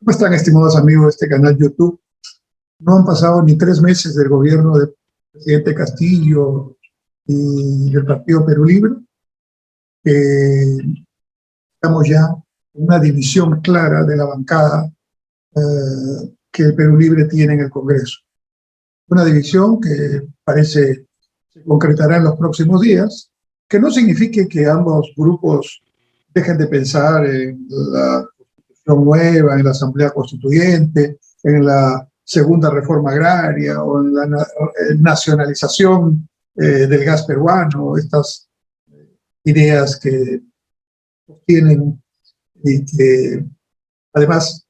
¿Cómo están, estimados amigos de este canal YouTube? No han pasado ni 3 meses del gobierno del presidente Castillo y del Partido Perú Libre. Estamos ya en una división clara de la bancada que el Perú Libre tiene en el Congreso. Una división que parece se concretará en los próximos días, que no signifique que ambos grupos dejen de pensar en la Constitución nueva, en la Asamblea Constituyente, en la segunda reforma agraria o en la nacionalización del gas peruano, estas ideas que tienen y que además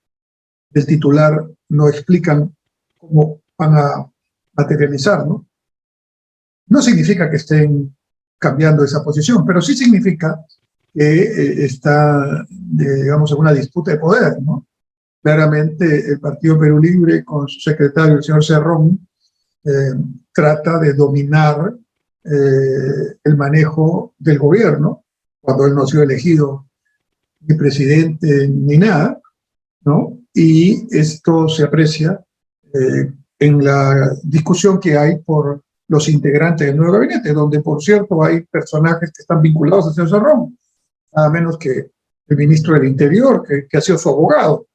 del titular no explican cómo van a materializar, ¿no? No significa que estén cambiando esa posición, pero sí significa que está, digamos, en una disputa de poder, ¿no? Claramente el Partido Perú Libre, con su secretario, el señor Cerrón, trata de dominar el manejo del gobierno, cuando él no ha sido elegido ni presidente ni nada, ¿no? Y esto se aprecia en la discusión que hay por los integrantes del nuevo gabinete, donde, por cierto, hay personajes que están vinculados al señor Cerrón, nada menos que el ministro del Interior, que ha sido su abogado.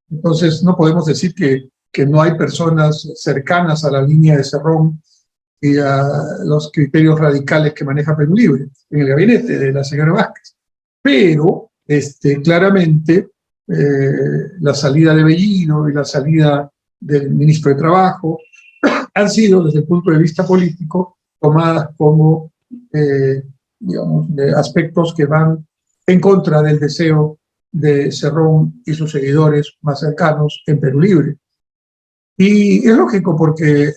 Entonces, no podemos decir que no hay personas cercanas a la línea de Cerrón y a los criterios radicales que maneja Perú Libre en el gabinete de la señora Vázquez. Pero, claramente, la salida de Bellido y la salida del ministro de Trabajo han sido, desde el punto de vista político, tomadas como digamos, aspectos que van en contra del deseo de Cerrón y sus seguidores más cercanos en Perú Libre. Y es lógico porque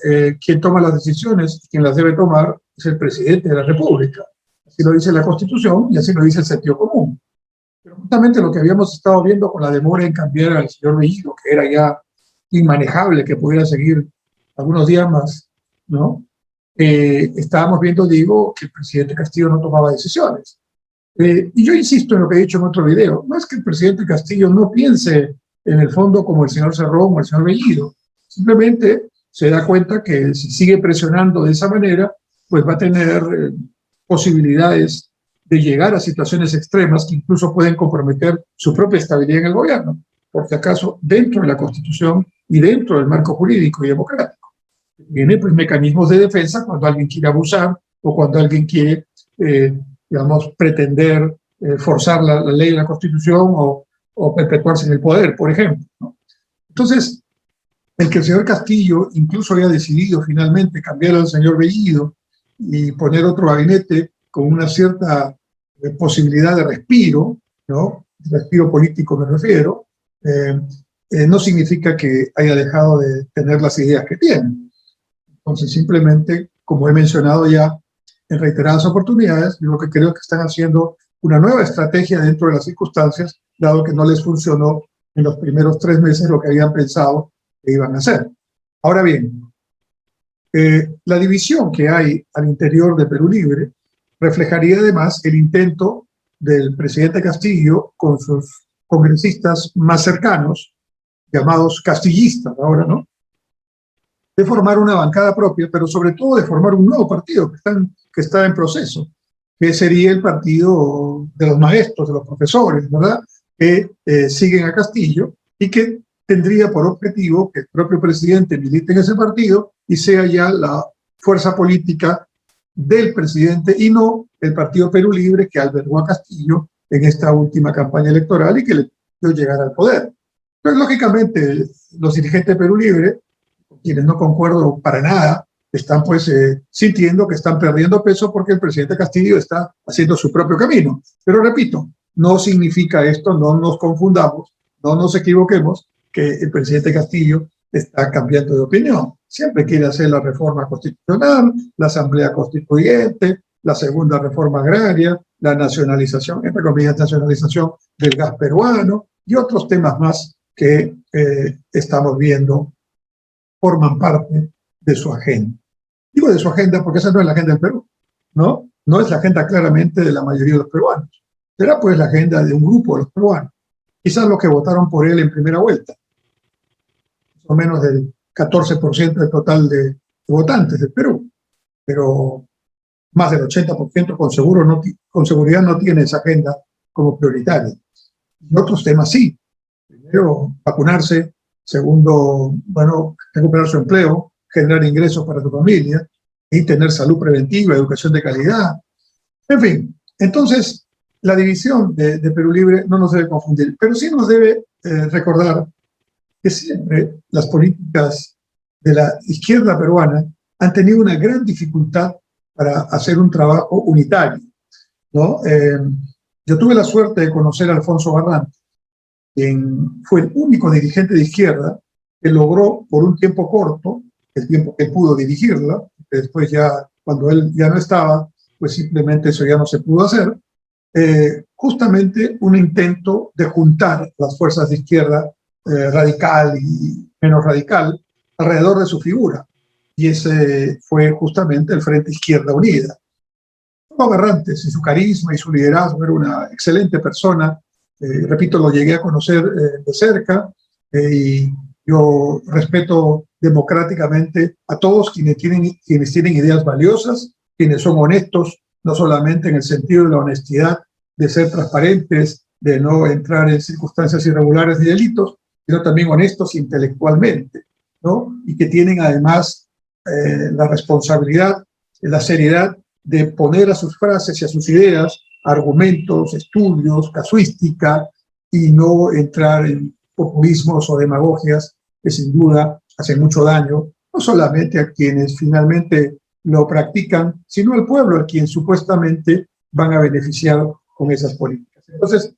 quien toma las decisiones, quien las debe tomar, es el presidente de la República. Así lo dice la Constitución y así lo dice el sentido común. Pero justamente lo que habíamos estado viendo con la demora en cambiar al señor Bellido, que era ya inmanejable que pudiera seguir algunos días más, ¿no? Estábamos viendo, digo, que el presidente Castillo no tomaba decisiones. Y yo insisto en lo que he dicho en otro video, no es que el presidente Castillo no piense en el fondo como el señor Cerrón o el señor Bellido, simplemente se da cuenta que si sigue presionando de esa manera, pues va a tener posibilidades de llegar a situaciones extremas que incluso pueden comprometer su propia estabilidad en el gobierno, por si acaso dentro de la Constitución y dentro del marco jurídico y democrático. Tiene pues mecanismos de defensa cuando alguien quiere abusar o cuando alguien quiere, digamos, pretender forzar la ley de la Constitución o perpetuarse en el poder, por ejemplo, ¿no? Entonces, el que el señor Castillo incluso haya decidido finalmente cambiar al señor Bellido y poner otro gabinete con una cierta posibilidad de respiro, ¿no? Respiro político me refiero, no significa que haya dejado de tener las ideas que tiene. Entonces, simplemente, como he mencionado ya en reiteradas oportunidades, lo que creo que están haciendo una nueva estrategia dentro de las circunstancias, dado que no les funcionó en los primeros 3 meses lo que habían pensado que iban a hacer. Ahora bien, la división que hay al interior de Perú Libre reflejaría además el intento del presidente Castillo con sus congresistas más cercanos, llamados castillistas ahora, ¿no?, de formar una bancada propia, pero sobre todo de formar un nuevo partido que está en proceso, que sería el partido de los maestros, de los profesores, ¿verdad?, que siguen a Castillo y que tendría por objetivo que el propio presidente milite en ese partido y sea ya la fuerza política del presidente y no el Partido Perú Libre que albergó a Castillo en esta última campaña electoral y que le dio llegar al poder. Entonces, lógicamente, los dirigentes de Perú Libre, quienes no concuerdo para nada, están pues sintiendo que están perdiendo peso porque el presidente Castillo está haciendo su propio camino. Pero repito, no significa esto, no nos confundamos, no nos equivoquemos, que el presidente Castillo está cambiando de opinión. Siempre quiere hacer la reforma constitucional, la asamblea constituyente, la segunda reforma agraria, la nacionalización, entre comillas, nacionalización del gas peruano y otros temas más que estamos viendo forman parte de su agenda. Digo de su agenda porque esa no es la agenda del Perú, ¿no? No es la agenda claramente de la mayoría de los peruanos. Será pues la agenda de un grupo de los peruanos quizás los que votaron por él en primera vuelta, más o menos del 14% del total de votantes del Perú, pero más del 80% con seguridad no tiene esa agenda como prioritaria. Y otros temas sí. Primero, vacunarse. Segundo, bueno, recuperar su empleo, generar ingresos para su familia y tener salud preventiva, educación de calidad. En fin, entonces la división de Perú Libre no nos debe confundir, pero sí nos debe recordar que siempre las políticas de la izquierda peruana han tenido una gran dificultad para hacer un trabajo unitario, ¿no? Yo tuve la suerte de conocer a Alfonso Barrantes, quien fue el único dirigente de izquierda que logró por un tiempo corto, el tiempo que pudo dirigirla, después ya cuando él ya no estaba, pues simplemente eso ya no se pudo hacer, justamente un intento de juntar las fuerzas de izquierda radical y menos radical alrededor de su figura. Y ese fue justamente el Frente Izquierda Unida. Barrantes, y su carisma y su liderazgo, era una excelente persona. Repito, lo llegué a conocer de cerca y yo respeto democráticamente a todos quienes tienen ideas valiosas, quienes son honestos, no solamente en el sentido de la honestidad, de ser transparentes, de no entrar en circunstancias irregulares ni delitos, sino también honestos intelectualmente, ¿no? Y que tienen además la responsabilidad, la seriedad de poner a sus frases y a sus ideas argumentos, estudios, casuística, y no entrar en populismos o demagogias que sin duda hacen mucho daño, no solamente a quienes finalmente lo practican, sino al pueblo, a quien supuestamente van a beneficiar con esas políticas. Entonces,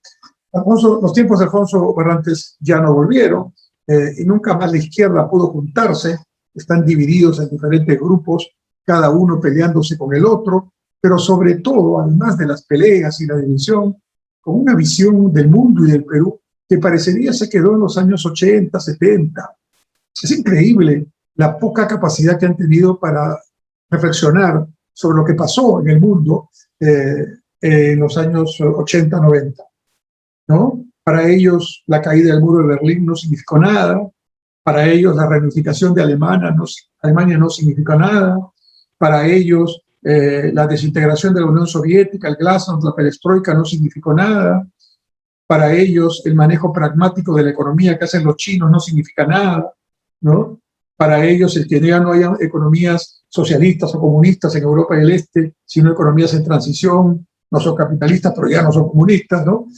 los tiempos de Alfonso Barrantes ya no volvieron, y nunca más la izquierda pudo juntarse, están divididos en diferentes grupos, cada uno peleándose con el otro, pero sobre todo, además de las peleas y la división, con una visión del mundo y del Perú que parecería se quedó en los años 80, 70. Es increíble la poca capacidad que han tenido para reflexionar sobre lo que pasó en el mundo en los años 80, 90, ¿no? Para ellos la caída del muro de Berlín no significó nada, para ellos la reunificación de Alemania no significó nada, para ellos la desintegración de la Unión Soviética, el glasnost, la perestroika no significó nada, para ellos el manejo pragmático de la economía que hacen los chinos no significa nada, ¿no? Para ellos el que ya no haya economías socialistas o comunistas en Europa del Este, sino economías en transición, no son capitalistas, pero ya no son comunistas, ¿no?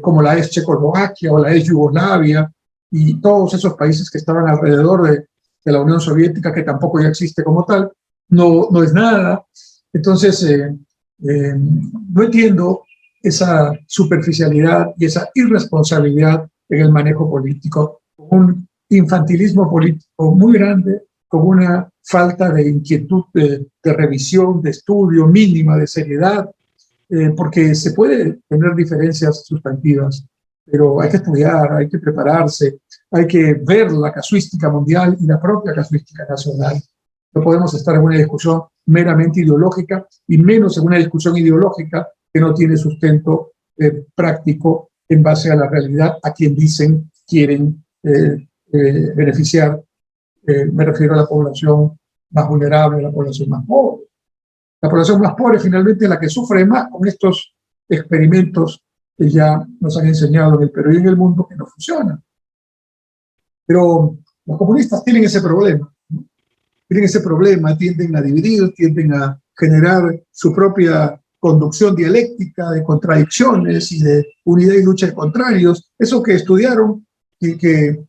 Como la ex Checoslovaquia o la ex Yugoslavia, y todos esos países que estaban alrededor de la Unión Soviética, que tampoco ya existe como tal, no es nada. Entonces, no entiendo esa superficialidad y esa irresponsabilidad en el manejo político, un infantilismo político muy grande, con una falta de inquietud, de revisión, de estudio mínima, de seriedad, porque se puede tener diferencias sustantivas, pero hay que estudiar, hay que prepararse, hay que ver la casuística mundial y la propia casuística nacional. No podemos estar en una discusión meramente ideológica, y menos en una discusión ideológica que no tiene sustento práctico en base a la realidad a quien dicen quieren beneficiar. Me refiero a la población más vulnerable, a la población más pobre. La población más pobre finalmente es la que sufre más con estos experimentos que ya nos han enseñado en el Perú y en el mundo que no funcionan. Pero los comunistas tienen ese problema, ¿no? Tienen ese problema, tienden a dividir, tienden a generar su propia conducción dialéctica de contradicciones y de unidad y lucha de contrarios. Eso que estudiaron y que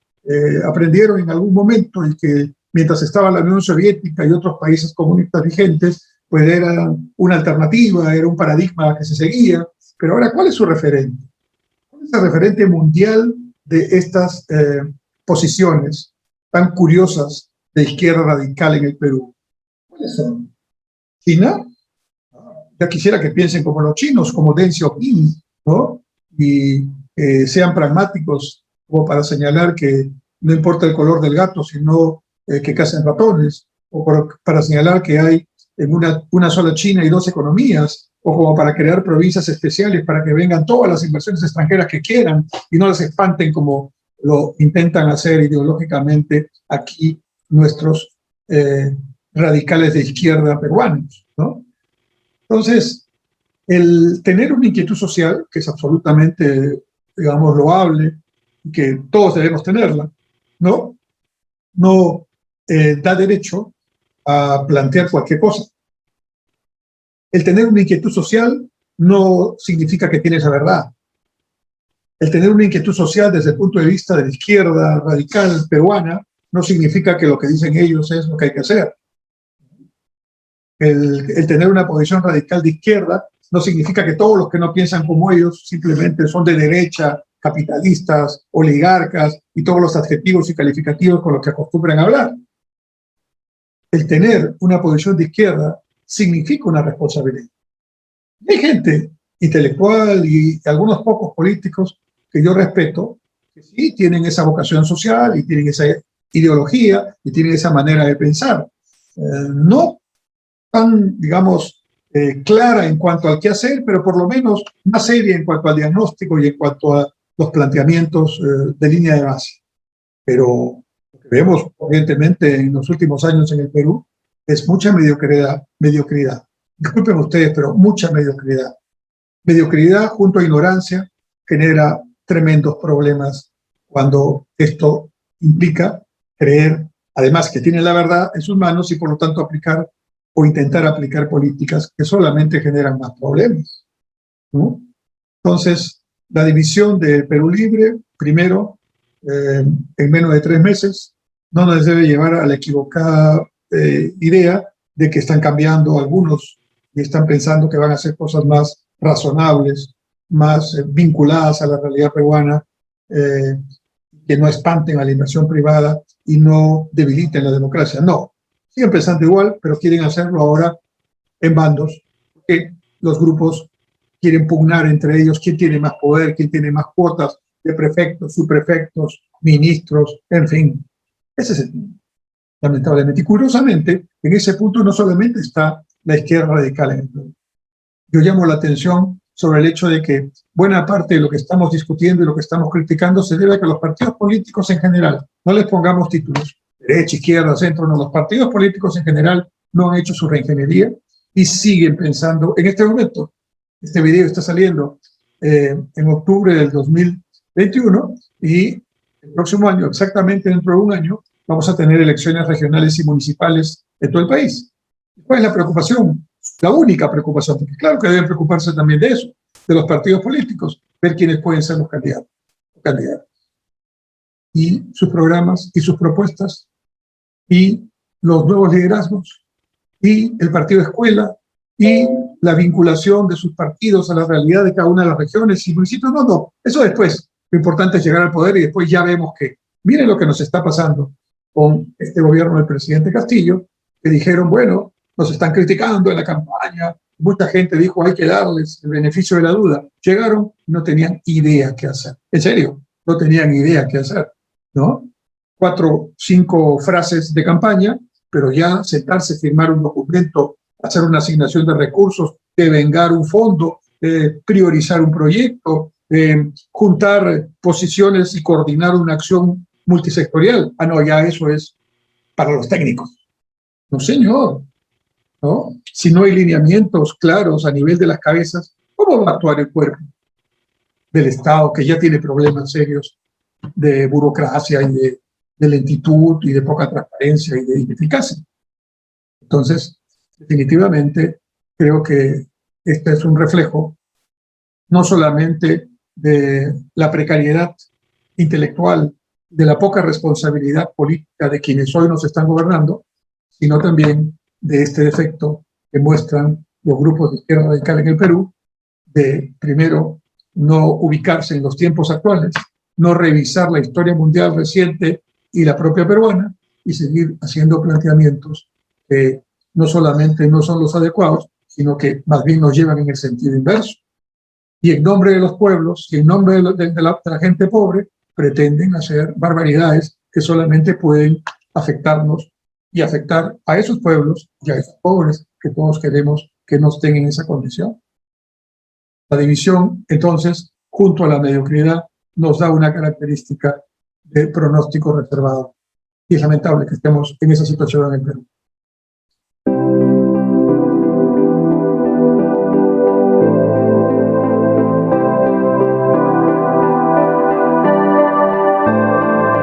aprendieron en algún momento, y que mientras estaba la Unión Soviética y otros países comunistas vigentes, pues era una alternativa, era un paradigma que se seguía. Pero ahora, ¿cuál es su referente? ¿Cuál es el referente mundial de estas posiciones tan curiosas de izquierda radical en el Perú? ¿Cuáles son? ¿China? Ya quisiera que piensen como los chinos, como Deng Xiaoping, ¿no? Y sean pragmáticos, como para señalar que no importa el color del gato, sino que cazan ratones, o para señalar que hay en una sola China y dos economías, o como para crear provincias especiales para que vengan todas las inversiones extranjeras que quieran y no las espanten como lo intentan hacer ideológicamente aquí nuestros radicales de izquierda peruanos, ¿no? Entonces, el tener una inquietud social, que es absolutamente, digamos, loable, que todos debemos tenerla, ¿no? No da derecho a plantear cualquier cosa. El tener una inquietud social no significa que tienes la verdad. El tener una inquietud social desde el punto de vista de la izquierda radical peruana no significa que lo que dicen ellos es lo que hay que hacer. El tener una posición radical de izquierda no significa que todos los que no piensan como ellos simplemente son de derecha, capitalistas, oligarcas y todos los adjetivos y calificativos con los que acostumbran a hablar. El tener una posición de izquierda significa una responsabilidad. Hay gente intelectual y algunos pocos políticos que yo respeto, que sí tienen esa vocación social y tienen esa ideología y tienen esa manera de pensar. No tan, digamos, clara en cuanto al qué hacer, pero por lo menos más seria en cuanto al diagnóstico y en cuanto a los planteamientos de línea de base. Pero lo que vemos, evidentemente, en los últimos años en el Perú es mucha mediocridad. Disculpen ustedes, pero mucha mediocridad. Mediocridad junto a ignorancia genera tremendos problemas cuando esto implica creer, además, que tiene la verdad en sus manos y por lo tanto aplicar o intentar aplicar políticas que solamente generan más problemas, ¿no? Entonces, la división de Perú Libre, primero, en menos de 3 meses, no nos debe llevar a la equivocada idea de que están cambiando algunos y están pensando que van a hacer cosas más razonables, más vinculadas a la realidad peruana, que no espanten a la inversión privada y no debiliten la democracia. No, siguen pensando igual, pero quieren hacerlo ahora en bandos, porque los grupos quieren pugnar entre ellos quién tiene más poder, quién tiene más cuotas de prefectos, subprefectos, ministros, en fin. Ese es el tema, lamentablemente. Y curiosamente, en ese punto no solamente está la izquierda radical en el Perú. Yo llamo la atención sobre el hecho de que buena parte de lo que estamos discutiendo y lo que estamos criticando se debe a que los partidos políticos en general, no les pongamos títulos, derecha, izquierda, centro, no, los partidos políticos en general no han hecho su reingeniería y siguen pensando, en este momento, este video está saliendo en octubre del 2021 y el próximo año, exactamente dentro de un año, vamos a tener elecciones regionales y municipales en todo el país. ¿Cuál es la preocupación? La única preocupación, porque claro que deben preocuparse también de eso, de los partidos políticos, ver quiénes pueden ser los candidatos. Y sus programas y sus propuestas y los nuevos liderazgos y el partido escuela y la vinculación de sus partidos a la realidad de cada una de las regiones y municipios. No, eso después. Lo importante es llegar al poder y después ya vemos que, miren lo que nos está pasando con este gobierno del presidente Castillo, que dijeron, bueno, nos están criticando en la campaña, mucha gente dijo hay que darles el beneficio de la duda. Llegaron y no tenían idea qué hacer. En serio, no tenían idea qué hacer, ¿no? 4, 5 frases de campaña, pero ya sentarse, firmar un documento, hacer una asignación de recursos, devengar un fondo, priorizar un proyecto, juntar posiciones y coordinar una acción multisectorial. Ah, no, ya eso es para los técnicos. No, señor. ¿No? Si no hay lineamientos claros a nivel de las cabezas, ¿cómo va a actuar el cuerpo del Estado que ya tiene problemas serios de burocracia y de lentitud y de poca transparencia y de ineficacia? Entonces, definitivamente, creo que este es un reflejo no solamente de la precariedad intelectual, de la poca responsabilidad política de quienes hoy nos están gobernando, sino también de este defecto que muestran los grupos de izquierda radical en el Perú, de primero no ubicarse en los tiempos actuales, no revisar la historia mundial reciente y la propia peruana, y seguir haciendo planteamientos que no solamente no son los adecuados, sino que más bien nos llevan en el sentido inverso. Y en nombre de los pueblos y en nombre de la gente pobre, pretenden hacer barbaridades que solamente pueden afectarnos y afectar a esos pueblos y a esos pobres que todos queremos que no estén en esa condición. La división, entonces, junto a la mediocridad, nos da una característica de pronóstico reservado. Y es lamentable que estemos en esa situación en el Perú.